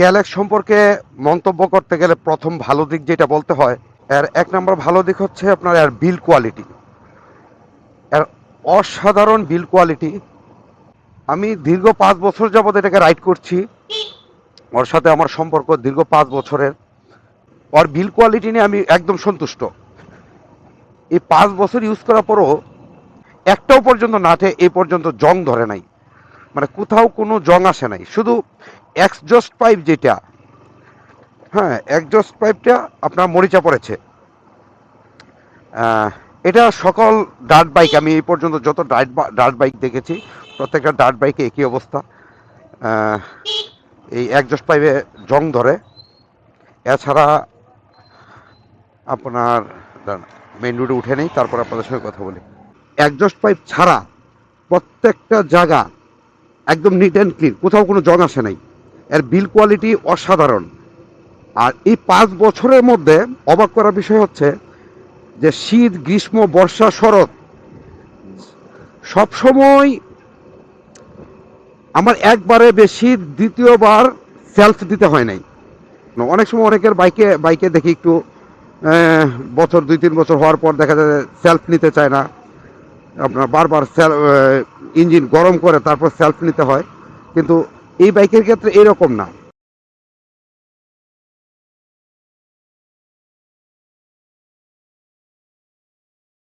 গ্যালাক্স সম্পর্কে মন্তব্য করতে গেলে প্রথম ভালো দিক যেটা বলতে হয়, এর এক নম্বর ভালো দিক হচ্ছে আপনার এর বিল কোয়ালিটি। এর অসাধারণ বিল কোয়ালিটি। আমি দীর্ঘ 5 বছর যাবৎ এটাকে রাইড করছি। ওর সাথে আমার সম্পর্ক দীর্ঘ 5 বছরের। ওর বিল কোয়ালিটি নিয়ে আমি একদম সন্তুষ্ট। এই 5 বছর ইউজ করার পরও একটাও পর্যন্ত নাটে এই পর্যন্ত জং ধরে নাই, মানে কোথাও কোনো জং আসে নাই। শুধু এক্সজস্ট পাইপ যেটা, হ্যাঁ এক্সজস্ট পাইপটা আপনার মরিচা পড়েছে। এটা সকল ডার্ট বাইক, আমি এই পর্যন্ত যত ডার্ট বাইক দেখেছি প্রত্যেকটা ডার্ট বাইকে একই অবস্থা। আহ, এই এক্সজস্ট পাইপে জং ধরে। এছাড়া আপনার মেইন রোডে উঠে নেই, তারপর আপনাদের সঙ্গে কথা বলি। এক্সজস্ট পাইপ ছাড়া প্রত্যেকটা জায়গা একদম নিট অ্যান্ড ক্লিন, কোথাও কোনো জং আসে নাই। এর বিল কোয়ালিটি অসাধারণ। আর এই 5 বছরের মধ্যে অবাক করার বিষয় হচ্ছে যে শীত, গ্রীষ্ম, বর্ষা, শরৎ সবসময় আমার একবারে বেশি দ্বিতীয়বার সেলফ দিতে হয় নাই। অনেক সময় অনেকের বাইকে বাইকে দেখি একটু বছর 2-3 বছর হওয়ার পর দেখা যায় সেলফ নিতে চায় না, আপনার বারবার ইঞ্জিন গরম করে তারপর সেলফ নিতে হয়। কিন্তু এই বাইকের ক্ষেত্রে এরকম না।